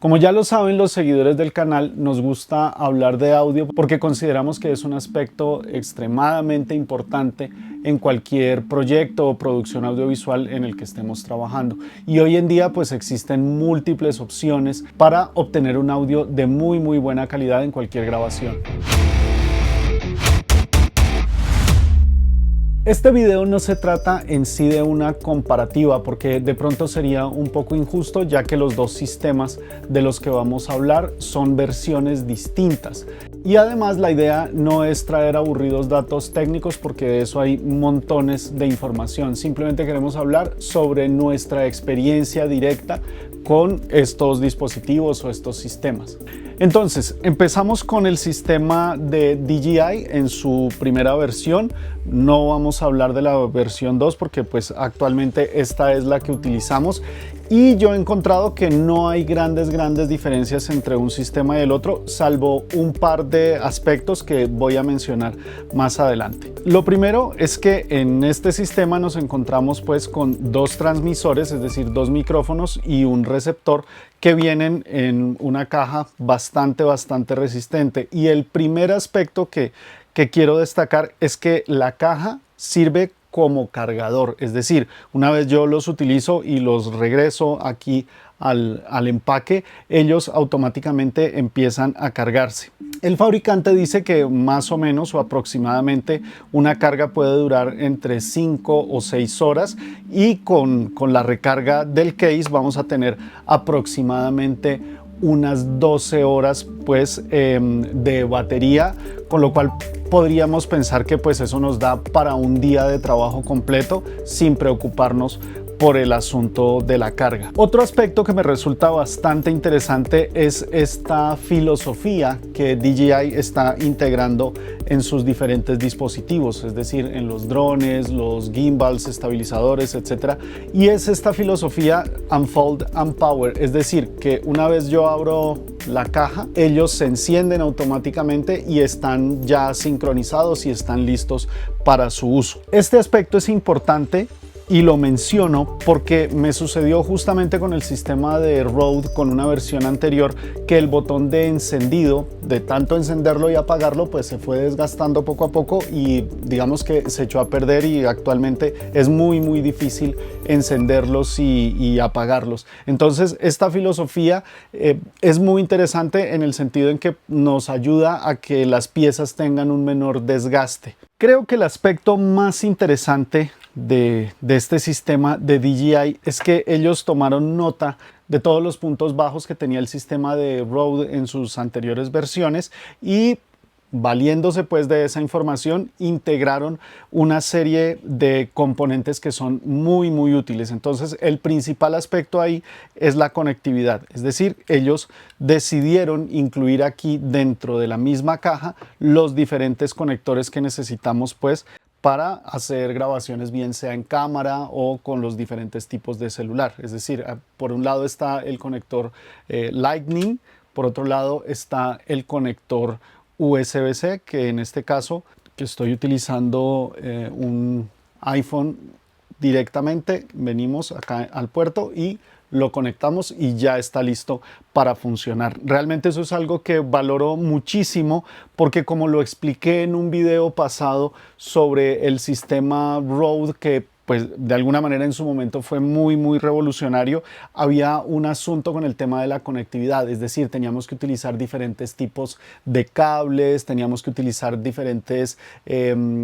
Como ya lo saben los seguidores del canal, nos gusta hablar de audio porque consideramos que es un aspecto extremadamente importante en cualquier proyecto o producción audiovisual en el que estemos trabajando. Y hoy en día pues existen múltiples opciones para obtener un audio de muy buena calidad en cualquier grabación. Este video no se trata en sí de una comparativa porque de pronto sería un poco injusto, ya que los dos sistemas de los que vamos a hablar son versiones distintas. Y además la idea no es traer aburridos datos técnicos porque de eso hay montones de información. Simplemente queremos hablar sobre nuestra experiencia directa con estos dispositivos o estos sistemas. Entonces, empezamos con el sistema de DJI en su primera versión. No vamos a hablar de la versión 2 porque pues actualmente esta es la que utilizamos. Y yo he encontrado que no hay grandes diferencias entre un sistema y el otro, salvo un par de aspectos que voy a mencionar más adelante. Lo primero es que en este sistema nos encontramos pues con dos transmisores, es decir, dos micrófonos y un receptor que vienen en una caja bastante resistente. Y el primer aspecto que quiero destacar es que la caja sirve como cargador, es decir, una vez yo los utilizo y los regreso aquí al empaque, ellos automáticamente empiezan a cargarse. El fabricante dice que más o menos o aproximadamente una carga puede durar entre 5 o 6 horas y con la recarga del case vamos a tener aproximadamente unas 12 horas pues de batería, con lo cual podríamos pensar que pues eso nos da para un día de trabajo completo sin preocuparnos por el asunto de la carga. Otro aspecto que me resulta bastante interesante es esta filosofía que DJI está integrando en sus diferentes dispositivos, es decir, en los drones, los gimbals, estabilizadores, etc. Y es esta filosofía Unfold and Power, es decir, que una vez yo abro la caja, ellos se encienden automáticamente y están ya sincronizados y están listos para su uso. Este aspecto es importante y lo menciono porque me sucedió justamente con el sistema de Rode, con una versión anterior, que el botón de encendido, de tanto encenderlo y apagarlo, pues se fue desgastando poco a poco y digamos que se echó a perder y actualmente es muy difícil encenderlos y apagarlos. Entonces esta filosofía es muy interesante en el sentido en que nos ayuda a que las piezas tengan un menor desgaste. Creo que el aspecto más interesante de este sistema de DJI es que ellos tomaron nota de todos los puntos bajos que tenía el sistema de Rode en sus anteriores versiones y valiéndose pues de esa información integraron una serie de componentes que son muy útiles. Entonces el principal aspecto ahí es la conectividad, es decir, ellos decidieron incluir aquí dentro de la misma caja los diferentes conectores que necesitamos pues para hacer grabaciones, bien sea en cámara o con los diferentes tipos de celular. Es decir, por un lado está el conector Lightning, por otro lado está el conector USB-C, que en este caso que estoy utilizando un iPhone directamente, venimos acá al puerto y lo conectamos y ya está listo para funcionar. Realmente eso es algo que valoro muchísimo porque, como lo expliqué en un video pasado sobre el sistema Rode, que pues de alguna manera en su momento fue muy revolucionario, había un asunto con el tema de la conectividad, es decir, teníamos que utilizar diferentes tipos de cables, teníamos que utilizar diferentes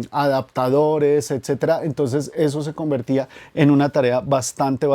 adaptadores, etcétera. Entonces eso se convertía en una tarea bastante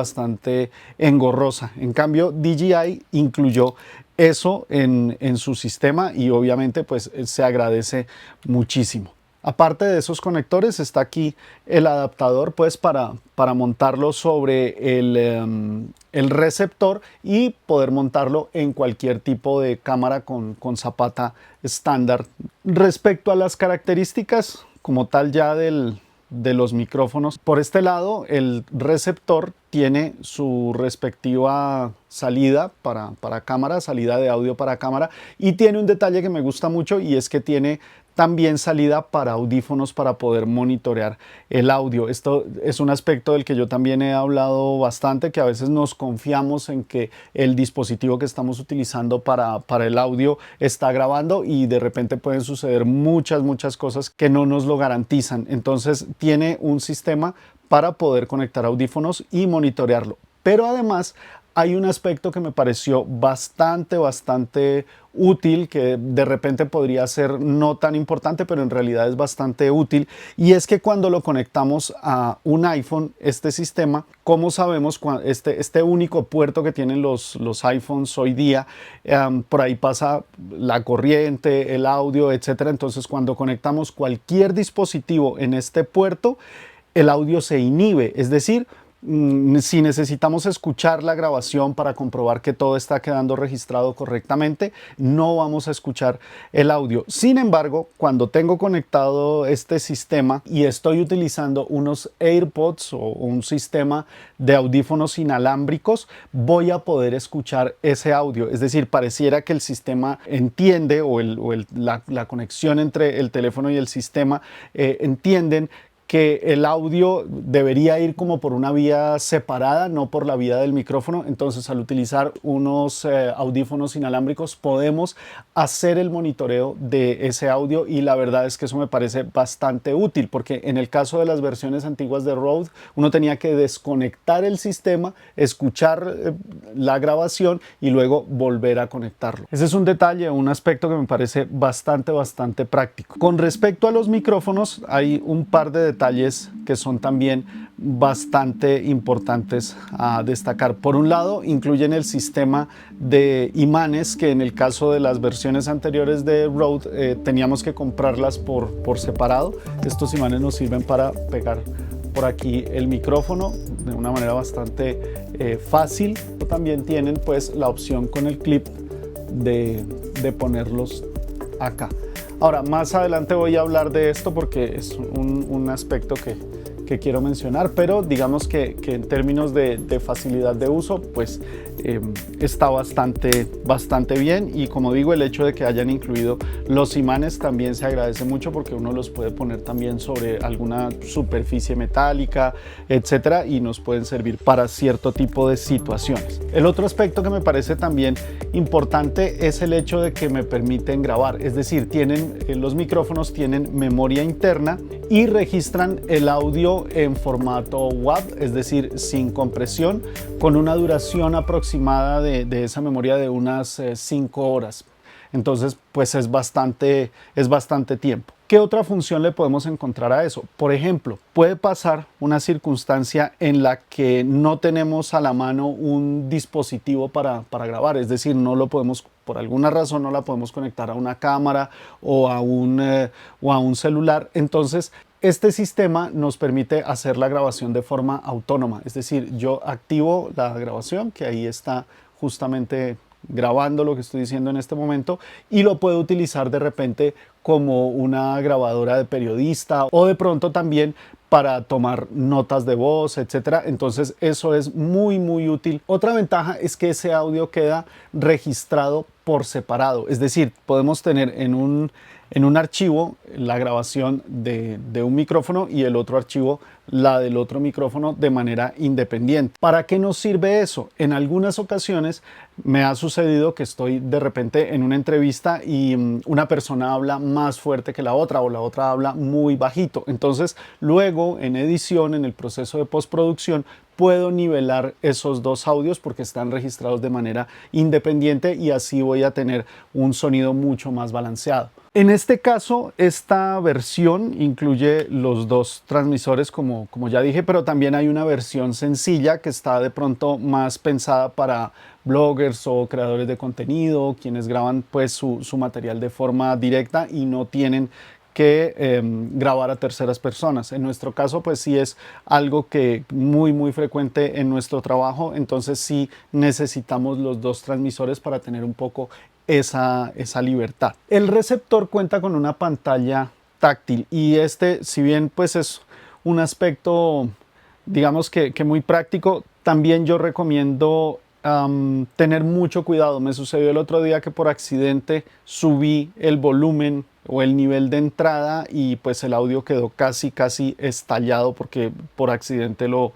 engorrosa. En cambio, DJI incluyó eso en su sistema y obviamente pues se agradece muchísimo. Aparte de esos conectores está aquí el adaptador pues para montarlo sobre el receptor y poder montarlo en cualquier tipo de cámara con zapata estándar. Respecto a las características como tal ya de los micrófonos, por este lado el receptor tiene su respectiva salida para cámara, salida de audio para cámara, y tiene un detalle que me gusta mucho y es que tiene también salida para audífonos para poder monitorear el audio. Esto es un aspecto del que yo también he hablado bastante, que a veces nos confiamos en que el dispositivo que estamos utilizando para el audio está grabando y de repente pueden suceder muchas cosas que no nos lo garantizan. Entonces tiene un sistema para poder conectar audífonos y monitorearlo. Pero además hay un aspecto que me pareció bastante útil, que de repente podría ser no tan importante, pero en realidad es bastante útil, y es que cuando lo conectamos a un iPhone, este sistema, como sabemos, este único puerto que tienen los iPhones hoy día, por ahí pasa la corriente, el audio, etcétera. Entonces cuando conectamos cualquier dispositivo en este puerto, el audio se inhibe, es decir, si necesitamos escuchar la grabación para comprobar que todo está quedando registrado correctamente, no vamos a escuchar el audio. Sin embargo, cuando tengo conectado este sistema y estoy utilizando unos AirPods o un sistema de audífonos inalámbricos, voy a poder escuchar ese audio. Es decir, pareciera que el sistema entiende, o la conexión entre el teléfono y el sistema entienden que el audio debería ir como por una vía separada, no por la vía del micrófono. Entonces, al utilizar unos audífonos inalámbricos, podemos hacer el monitoreo de ese audio, y la verdad es que eso me parece bastante útil, porque en el caso de las versiones antiguas de Rode, uno tenía que desconectar el sistema, escuchar la grabación y luego volver a conectarlo. Ese es un detalle, un aspecto que me parece bastante práctico. Con respecto a los micrófonos, hay un par de detalles que son también bastante importantes a destacar. Por un lado, incluyen el sistema de imanes, que en el caso de las versiones anteriores de Rode teníamos que comprarlas por separado. Estos imanes nos sirven para pegar por aquí el micrófono de una manera bastante fácil. También tienen pues la opción con el clip de ponerlos acá. Ahora, más adelante voy a hablar de esto porque es un aspecto que quiero mencionar, pero digamos que en términos de facilidad de uso, pues está bastante bien. Y como digo, el hecho de que hayan incluido los imanes también se agradece mucho, porque uno los puede poner también sobre alguna superficie metálica, etcétera, y nos pueden servir para cierto tipo de situaciones. El otro aspecto que me parece también importante es el hecho de que me permiten grabar, es decir, los micrófonos tienen memoria interna y registran el audio en formato WAV, es decir, sin compresión, con una duración aproximada de esa memoria de unas 5 horas. Entonces, pues es bastante tiempo. ¿Qué otra función le podemos encontrar a eso? Por ejemplo, puede pasar una circunstancia en la que no tenemos a la mano un dispositivo para grabar, es decir, no lo podemos, por alguna razón, no la podemos conectar a una cámara o a un celular. Entonces, este sistema nos permite hacer la grabación de forma autónoma, es decir, yo activo la grabación, que ahí está justamente grabando lo que estoy diciendo en este momento, y lo puedo utilizar de repente como una grabadora de periodista, o de pronto también para tomar notas de voz, etcétera. Entonces eso es muy útil. Otra ventaja es que ese audio queda registrado por separado, es decir, podemos tener en un archivo la grabación de un micrófono y el otro archivo la del otro micrófono de manera independiente. ¿Para qué nos sirve eso? En algunas ocasiones me ha sucedido que estoy de repente en una entrevista y una persona habla más fuerte que la otra, o la otra habla muy bajito. Entonces luego en edición, en el proceso de postproducción, puedo nivelar esos dos audios porque están registrados de manera independiente, y así voy a tener un sonido mucho más balanceado. En este caso, esta versión incluye los dos transmisores, como ya dije, pero también hay una versión sencilla que está de pronto más pensada para bloggers o creadores de contenido, quienes graban pues su material de forma directa y no tienen que grabar a terceras personas. En nuestro caso pues sí es algo que muy frecuente en nuestro trabajo, entonces sí necesitamos los dos transmisores para tener un poco esa libertad. El receptor cuenta con una pantalla táctil, y si bien pues es un aspecto digamos que muy práctico, también yo recomiendo tener mucho cuidado. Me sucedió el otro día que por accidente subí el volumen o el nivel de entrada y pues el audio quedó casi estallado porque por accidente lo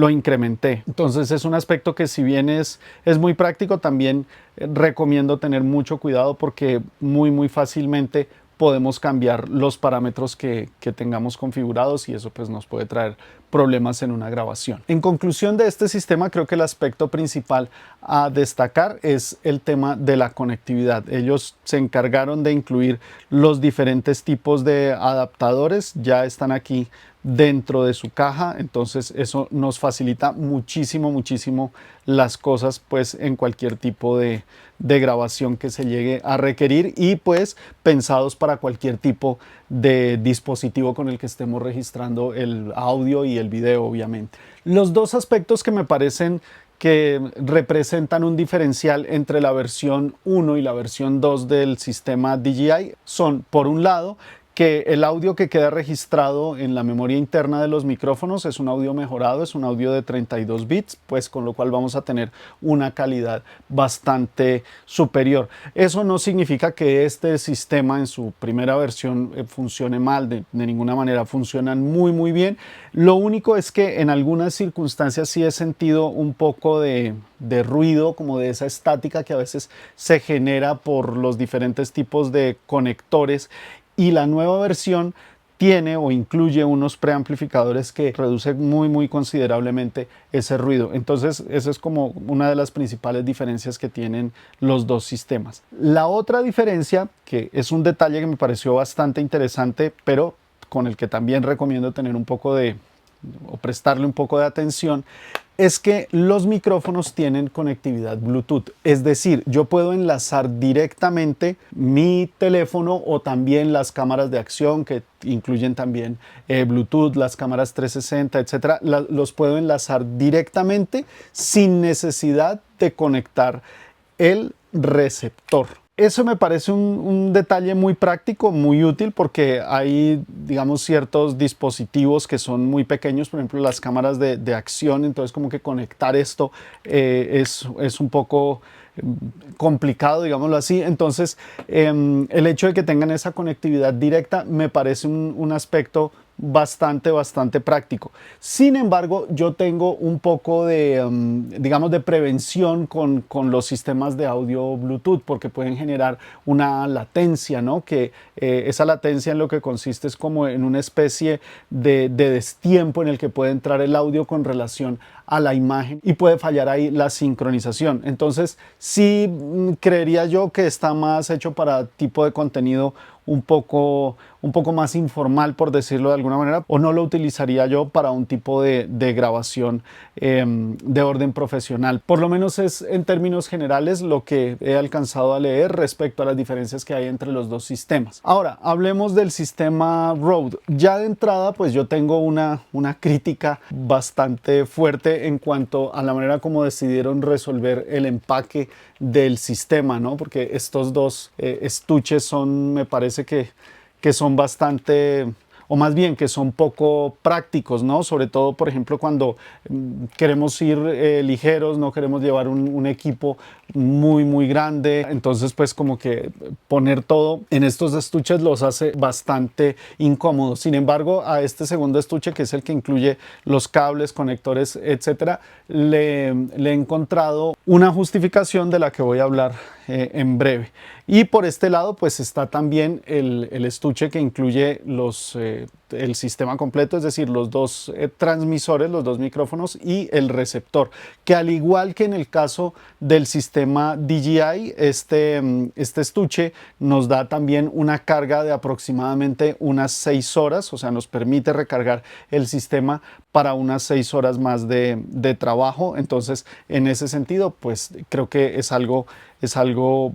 incrementé. Entonces es un aspecto que, si bien es muy práctico, también recomiendo tener mucho cuidado porque muy fácilmente podemos cambiar los parámetros que tengamos configurados y eso pues nos puede traer problemas en una grabación. En conclusión de este sistema, creo que el aspecto principal a destacar es el tema de la conectividad. Ellos se encargaron de incluir los diferentes tipos de adaptadores, ya están aquí dentro de su caja, entonces eso nos facilita muchísimo las cosas pues en cualquier tipo de grabación que se llegue a requerir y pues pensados para cualquier tipo de dispositivo con el que estemos registrando el audio y el video, obviamente. Los dos aspectos que me parecen que representan un diferencial entre la versión 1 y la versión 2 del sistema DJI son, por un lado, que el audio que queda registrado en la memoria interna de los micrófonos es un audio mejorado, es un audio de 32 bits, pues con lo cual vamos a tener una calidad bastante superior. Eso no significa que este sistema en su primera versión funcione mal, de ninguna manera, funcionan muy bien. Lo único es que en algunas circunstancias sí he sentido un poco de ruido, como de esa estática que a veces se genera por los diferentes tipos de conectores. Y la nueva versión tiene o incluye unos preamplificadores que reducen muy considerablemente ese ruido. Entonces, eso es como una de las principales diferencias que tienen los dos sistemas. La otra diferencia, que es un detalle que me pareció bastante interesante, pero con el que también recomiendo tener un poco de, o prestarle un poco de atención, es que los micrófonos tienen conectividad Bluetooth. Es decir, yo puedo enlazar directamente mi teléfono o también las cámaras de acción que incluyen también Bluetooth, las cámaras 360, etcétera. Los puedo enlazar directamente sin necesidad de conectar el receptor. Eso me parece un detalle muy práctico, muy útil, porque hay, digamos, ciertos dispositivos que son muy pequeños, por ejemplo, las cámaras de acción, entonces como que conectar esto es un poco complicado, digámoslo así. Entonces, el hecho de que tengan esa conectividad directa me parece un aspecto bastante práctico. Sin embargo, yo tengo un poco de, digamos, de prevención con los sistemas de audio Bluetooth, porque pueden generar una latencia, ¿no? Que esa latencia en lo que consiste es como en una especie de destiempo en el que puede entrar el audio con relación a la imagen y puede fallar ahí la sincronización. Entonces, sí creería yo que está más hecho para tipo de contenido un poco más informal, por decirlo de alguna manera, o no lo utilizaría yo para un tipo de grabación de orden profesional. Por lo menos es en términos generales lo que he alcanzado a leer respecto a las diferencias que hay entre los dos sistemas. Ahora, hablemos del sistema Rode. Ya de entrada, pues yo tengo una crítica bastante fuerte en cuanto a la manera como decidieron resolver el empaque del sistema, ¿no? Porque estos dos estuches son, me parece que son bastante, o más bien que son poco prácticos, ¿no? Sobre todo, por ejemplo, cuando queremos ir ligeros, no queremos llevar un equipo muy grande. Entonces, pues como que poner todo en estos estuches los hace bastante incómodos. Sin embargo, a este segundo estuche, que es el que incluye los cables, conectores, etcétera, le he encontrado una justificación de la que voy a hablar en breve. Y por este lado pues está también el estuche que incluye el sistema completo, es decir, los dos transmisores, los dos micrófonos y el receptor, que al igual que en el caso del sistema DJI, este estuche nos da también una carga de aproximadamente unas 6 horas, o sea, nos permite recargar el sistema para unas 6 horas más de trabajo. Entonces, en ese sentido, pues creo que es algo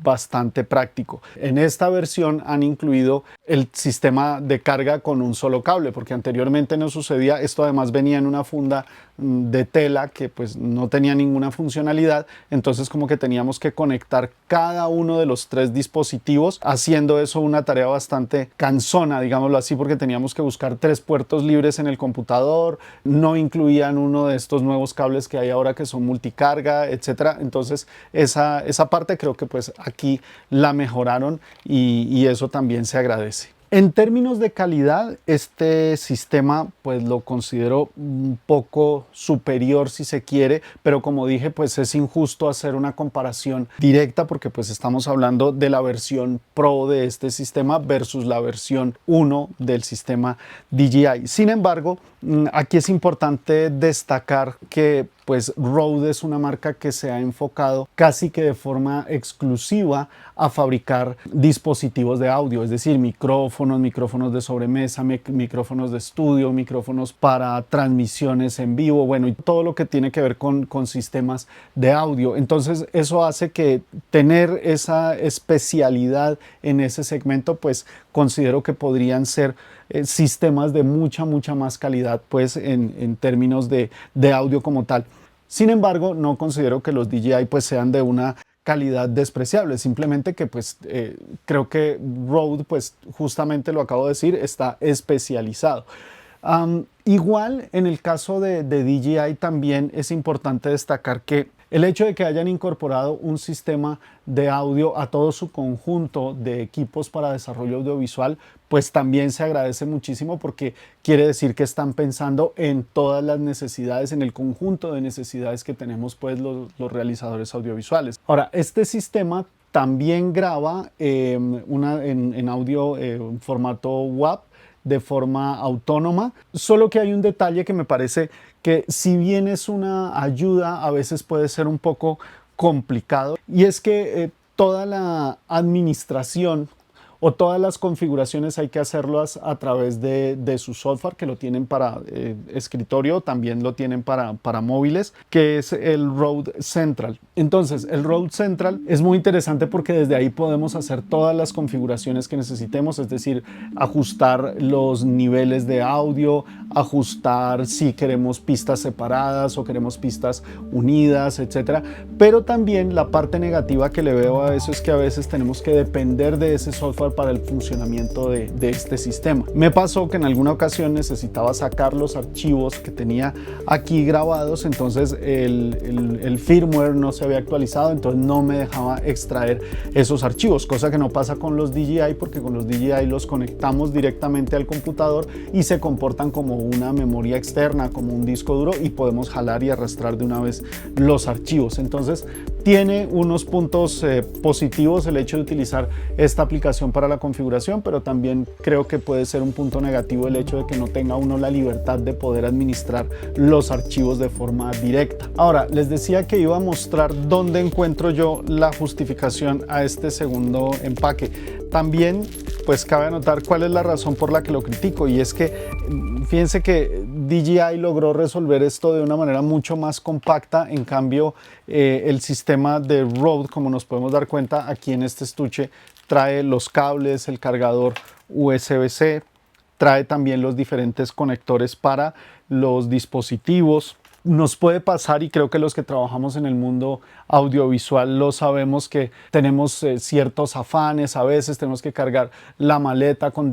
bastante práctico. En esta versión han incluido el sistema de carga con un solo cable, porque anteriormente no sucedía. Esto además venía en una funda de tela que pues no tenía ninguna funcionalidad, entonces como que teníamos que conectar cada uno de los 3 dispositivos, haciendo eso una tarea bastante cansona, digámoslo así, porque teníamos que buscar 3 puertos libres en el computador, no incluían uno de estos nuevos cables que hay ahora que son multicarga, etcétera. Entonces esa parte creo que pues aquí la mejoraron y eso también se agradece. En términos de calidad, este sistema pues lo considero un poco superior si se quiere, pero como dije pues es injusto hacer una comparación directa porque pues estamos hablando de la versión Pro de este sistema versus la versión 1 del sistema DJI. Sin embargo, aquí es importante destacar que pues Rode es una marca que se ha enfocado casi que de forma exclusiva a fabricar dispositivos de audio, es decir, micrófonos de sobremesa, micrófonos de estudio, micrófonos para transmisiones en vivo, bueno, y todo lo que tiene que ver con sistemas de audio. Entonces eso hace que tener esa especialidad en ese segmento, pues considero que podrían ser sistemas de mucha más calidad pues en términos de audio como tal. Sin embargo, no considero que los DJI pues sean de una calidad despreciable, simplemente que pues creo que Rode, pues justamente lo acabo de decir, está especializado. Igual en el caso de DJI también es importante destacar que el hecho de que hayan incorporado un sistema de audio a todo su conjunto de equipos para desarrollo audiovisual, pues también se agradece muchísimo porque quiere decir que están pensando en todas las necesidades, en el conjunto de necesidades que tenemos pues los realizadores audiovisuales. Ahora, este sistema también graba en audio en formato WAV de forma autónoma, solo que hay un detalle que me parece que si bien es una ayuda, a veces puede ser un poco complicado, y es que toda la administración o todas las configuraciones hay que hacerlas a través de su software, que lo tienen para escritorio, también lo tienen para móviles, que es el Rode Central. Entonces el Rode Central es muy interesante porque desde ahí podemos hacer todas las configuraciones que necesitemos, es decir, ajustar los niveles de audio, ajustar si queremos pistas separadas o queremos pistas unidas, etcétera. Pero también la parte negativa que le veo a eso es que a veces tenemos que depender de ese software para el funcionamiento de este sistema. Me pasó que en alguna ocasión necesitaba sacar los archivos que tenía aquí grabados, entonces el firmware no se había actualizado, entonces no me dejaba extraer esos archivos, cosa que no pasa con los DJI, porque con los DJI los conectamos directamente al computador y se comportan como una memoria externa, como un disco duro, y podemos jalar y arrastrar de una vez los archivos. Entonces tiene unos puntos positivos el hecho de utilizar esta aplicación para la configuración, pero también creo que puede ser un punto negativo el hecho de que no tenga uno la libertad de poder administrar los archivos de forma directa. Ahora, les decía que iba a mostrar dónde encuentro yo la justificación a este segundo empaque. También pues cabe anotar cuál es la razón por la que lo critico, y es que fíjense que DJI logró resolver esto de una manera mucho más compacta. En cambio el sistema de Rode, como nos podemos dar cuenta aquí en este estuche, trae los cables, el cargador USB-C, trae también los diferentes conectores para los dispositivos. Nos puede pasar, y creo que los que trabajamos en el mundo audiovisual lo sabemos, que tenemos ciertos afanes, a veces tenemos que cargar la maleta con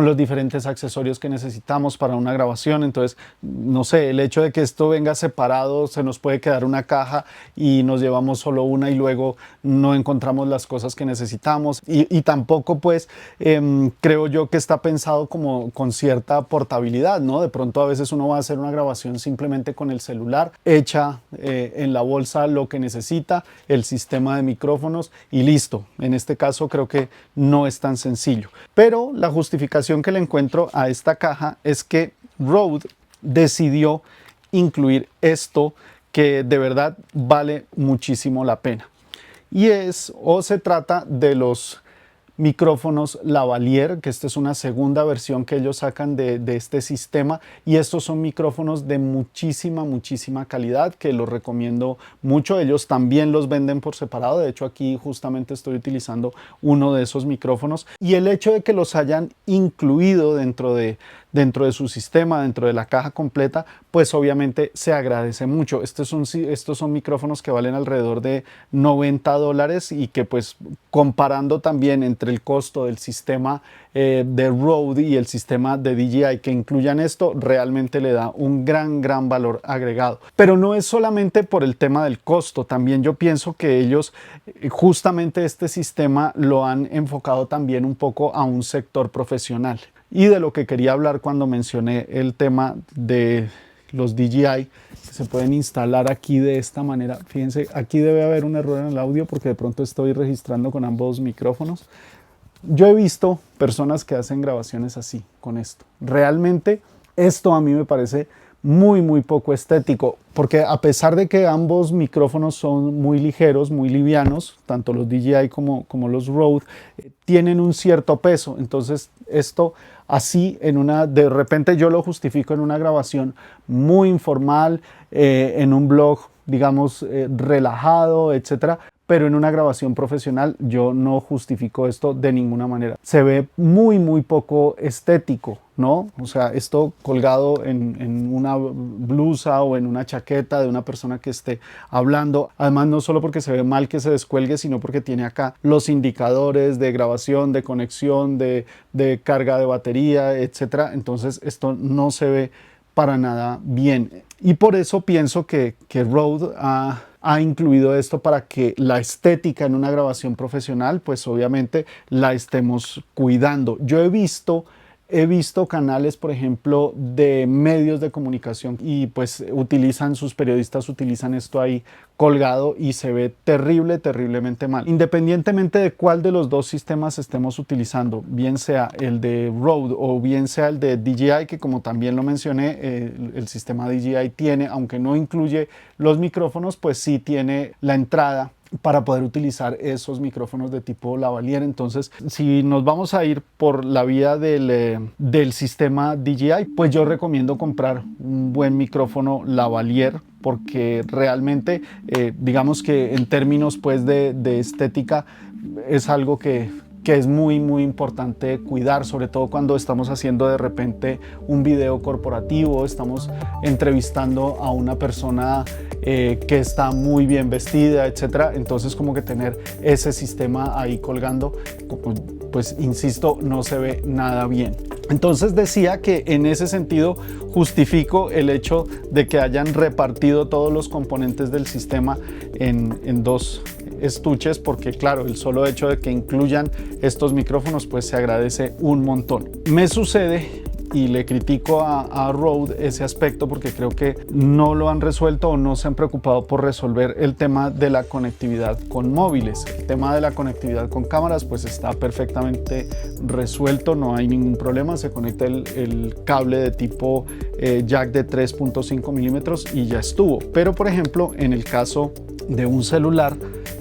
los diferentes accesorios que necesitamos para una grabación. Entonces, no sé, el hecho de que esto venga separado, se nos puede quedar una caja y nos llevamos solo una y luego no encontramos las cosas que necesitamos, y tampoco pues creo yo que está pensado como con cierta portabilidad, ¿no? De pronto a veces uno va a hacer una grabación simplemente con el celular, echa en la bolsa lo que necesita, el sistema de micrófonos y listo. En este caso creo que no es tan sencillo, pero la justificación que le encuentro a esta caja es que Rode decidió incluir esto que de verdad vale muchísimo la pena, y se trata de los micrófonos lavalier, que esta es una segunda versión que ellos sacan de este sistema, y estos son micrófonos de muchísima calidad que los recomiendo mucho. Ellos también los venden por separado, de hecho aquí justamente estoy utilizando uno de esos micrófonos, y el hecho de que los hayan incluido dentro de su sistema, dentro de la caja completa, pues obviamente se agradece mucho. Estos son micrófonos que valen alrededor de $90 y que pues comparando también entre el costo del sistema de Rode y el sistema de DJI que incluyan esto, realmente le da un gran valor agregado. Pero no es solamente por el tema del costo, también yo pienso que ellos justamente este sistema lo han enfocado también un poco a un sector profesional. Y de lo que quería hablar cuando mencioné el tema de los DJI, que se pueden instalar aquí de esta manera. Fíjense, aquí debe haber un error en el audio porque de pronto estoy registrando con ambos micrófonos. Yo he visto personas que hacen grabaciones así, con esto. Realmente esto a mí me parece muy poco estético, porque a pesar de que ambos micrófonos son muy ligeros, muy livianos, tanto los DJI como los Rode, tienen un cierto peso. Entonces esto así de repente yo lo justifico en una grabación muy informal, en un blog digamos relajado, etcétera. Pero en una grabación profesional yo no justifico esto de ninguna manera. Se ve muy poco estético, ¿no? O sea, esto colgado en una blusa o en una chaqueta de una persona que esté hablando. Además, no solo porque se ve mal que se descuelgue, sino porque tiene acá los indicadores de grabación, de conexión, de carga de batería, etcétera. Entonces, esto no se ve para nada bien. Y por eso pienso que Rode ha incluido esto para que la estética en una grabación profesional, pues obviamente la estemos cuidando. Yo he visto canales, por ejemplo, de medios de comunicación y pues sus periodistas utilizan esto ahí colgado y se ve terriblemente mal. Independientemente de cuál de los dos sistemas estemos utilizando, bien sea el de Rode o bien sea el de DJI, que como también lo mencioné, el sistema DJI tiene, aunque no incluye los micrófonos, pues sí tiene la entrada para poder utilizar esos micrófonos de tipo lavalier. Entonces, si nos vamos a ir por la vía del sistema DJI, pues yo recomiendo comprar un buen micrófono lavalier, porque realmente digamos que en términos pues de estética es algo que es muy importante cuidar, sobre todo cuando estamos haciendo de repente un video corporativo, estamos entrevistando a una persona que está muy bien vestida, etcétera. Entonces como que tener ese sistema ahí colgando, pues insisto, no se ve nada bien. Entonces decía que en ese sentido justifico el hecho de que hayan repartido todos los componentes del sistema en dos estuches, porque claro, el solo hecho de que incluyan estos micrófonos pues se agradece un montón. Me sucede y le critico a Rode ese aspecto porque creo que no lo han resuelto o no se han preocupado por resolver el tema de la conectividad con móviles. El tema de la conectividad con cámaras pues está perfectamente resuelto, no hay ningún problema, se conecta el cable de tipo jack de 3.5 milímetros y ya estuvo. Pero por ejemplo, en el caso de un celular,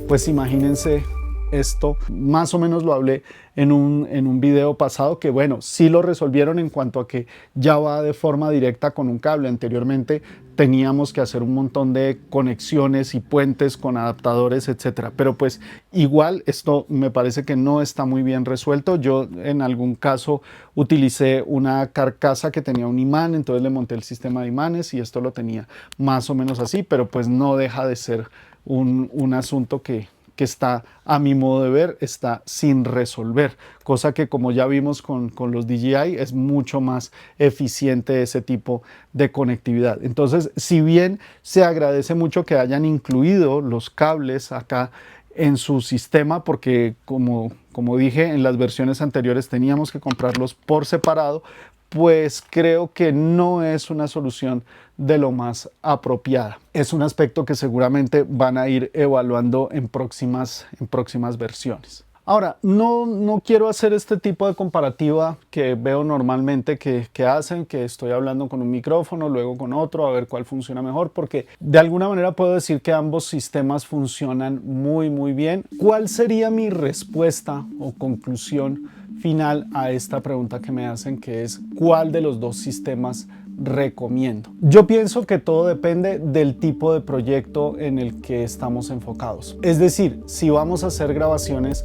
pues imagínense esto, más o menos lo hablé en un video pasado, que bueno, sí lo resolvieron en cuanto a que ya va de forma directa con un cable. Anteriormente teníamos que hacer un montón de conexiones y puentes con adaptadores, etcétera. Pero pues igual esto me parece que no está muy bien resuelto. Yo en algún caso utilicé una carcasa que tenía un imán, entonces le monté el sistema de imanes y esto lo tenía más o menos así, pero pues no deja de ser un asunto que está, a mi modo de ver, está sin resolver, cosa que como ya vimos con los DJI es mucho más eficiente ese tipo de conectividad. Entonces, si bien se agradece mucho que hayan incluido los cables acá en su sistema, porque como dije en las versiones anteriores teníamos que comprarlos por separado, pues creo que no es una solución de lo más apropiada. Es un aspecto que seguramente van a ir evaluando en próximas versiones. Ahora, no quiero hacer este tipo de comparativa que veo normalmente que hacen, que estoy hablando con un micrófono, luego con otro, a ver cuál funciona mejor, porque de alguna manera puedo decir que ambos sistemas funcionan muy bien. ¿Cuál sería mi respuesta o conclusión final a esta pregunta que me hacen, que es cuál de los dos sistemas recomiendo? Yo pienso que todo depende del tipo de proyecto en el que estamos enfocados. Es decir, si vamos a hacer grabaciones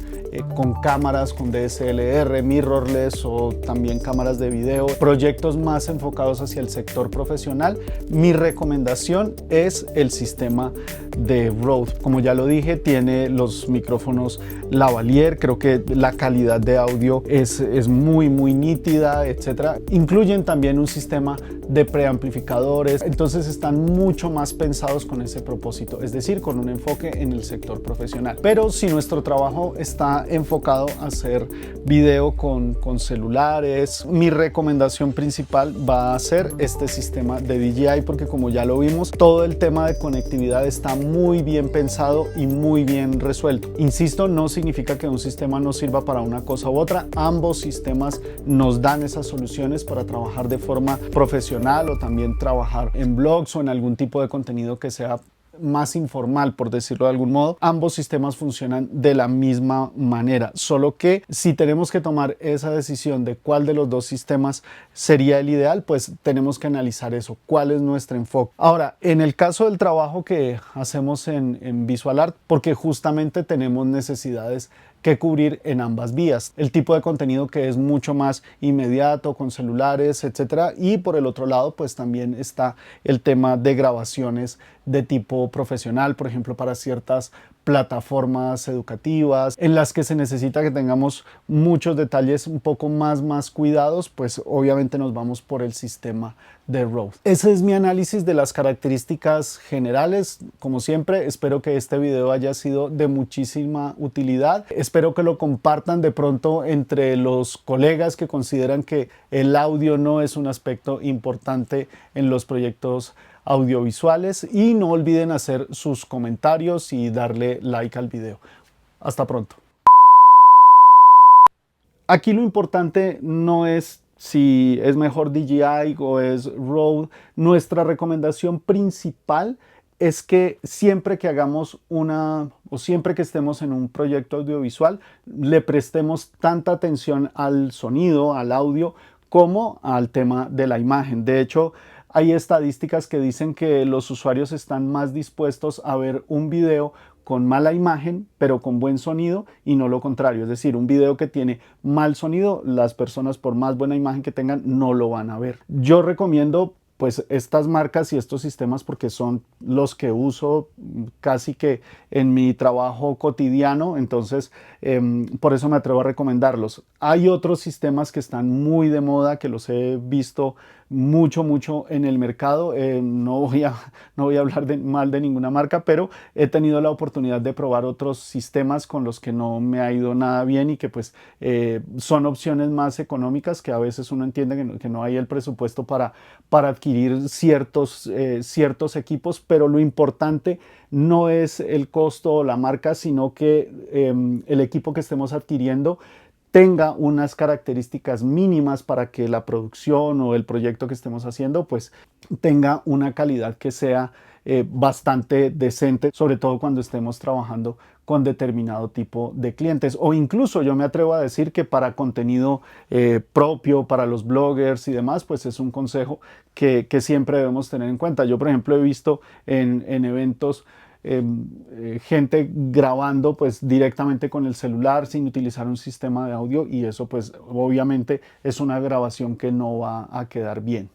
con cámaras, con DSLR, mirrorless o también cámaras de video, proyectos más enfocados hacia el sector profesional, mi recomendación es el sistema de Rode. Como ya lo dije, tiene los micrófonos lavalier, creo que la calidad de audio es muy nítida, etcétera. Incluyen también un sistema de preamplificadores, entonces están mucho más pensados con ese propósito, es decir, con un enfoque en el sector profesional. Pero si nuestro trabajo está enfocado a hacer video con celulares, mi recomendación principal va a ser este sistema de DJI, porque como ya lo vimos, todo el tema de conectividad está muy bien pensado y muy bien resuelto. Insisto, no significa que un sistema no sirva para una cosa u otra, ambos sistemas nos dan esas soluciones para trabajar de forma profesional o también trabajar en blogs o en algún tipo de contenido que sea más informal, por decirlo de algún modo. Ambos sistemas funcionan de la misma manera, solo que si tenemos que tomar esa decisión de cuál de los dos sistemas sería el ideal, pues tenemos que analizar eso, cuál es nuestro enfoque. Ahora, en el caso del trabajo que hacemos en Visual Art, porque justamente tenemos necesidades que cubrir en ambas vías, el tipo de contenido que es mucho más inmediato con celulares, etcétera, y por el otro lado pues también está el tema de grabaciones de tipo profesional, por ejemplo para ciertas plataformas educativas en las que se necesita que tengamos muchos detalles un poco más cuidados, pues obviamente nos vamos por el sistema de Rode. Ese es mi análisis de las características generales. Como siempre, espero que este video haya sido de muchísima utilidad. Espero que lo compartan de pronto entre los colegas que consideran que el audio no es un aspecto importante en los proyectos audiovisuales, y no olviden hacer sus comentarios y darle like al video. Hasta pronto. Aquí lo importante no es si es mejor DJI o es Rode. Nuestra recomendación principal es que siempre que hagamos siempre que estemos en un proyecto audiovisual, le prestemos tanta atención al sonido, al audio, como al tema de la imagen. De hecho, hay estadísticas que dicen que los usuarios están más dispuestos a ver un video con mala imagen, pero con buen sonido, y no lo contrario. Es decir, un video que tiene mal sonido, las personas, por más buena imagen que tengan, no lo van a ver. Yo recomiendo pues estas marcas y estos sistemas porque son los que uso casi que en mi trabajo cotidiano, entonces por eso me atrevo a recomendarlos. Hay otros sistemas que están muy de moda, que los he visto mucho en el mercado. No voy a hablar mal de ninguna marca, pero he tenido la oportunidad de probar otros sistemas con los que no me ha ido nada bien y que pues son opciones más económicas, que a veces uno entiende que no hay el presupuesto para adquirir ciertos equipos, pero lo importante no es el costo o la marca, sino que el equipo que estemos adquiriendo tenga unas características mínimas para que la producción o el proyecto que estemos haciendo pues tenga una calidad que sea bastante decente, sobre todo cuando estemos trabajando con determinado tipo de clientes, o incluso yo me atrevo a decir que para contenido propio, para los bloggers y demás, pues es un consejo que siempre debemos tener en cuenta. Yo, por ejemplo, he visto en eventos gente grabando pues directamente con el celular sin utilizar un sistema de audio, y eso pues obviamente es una grabación que no va a quedar bien.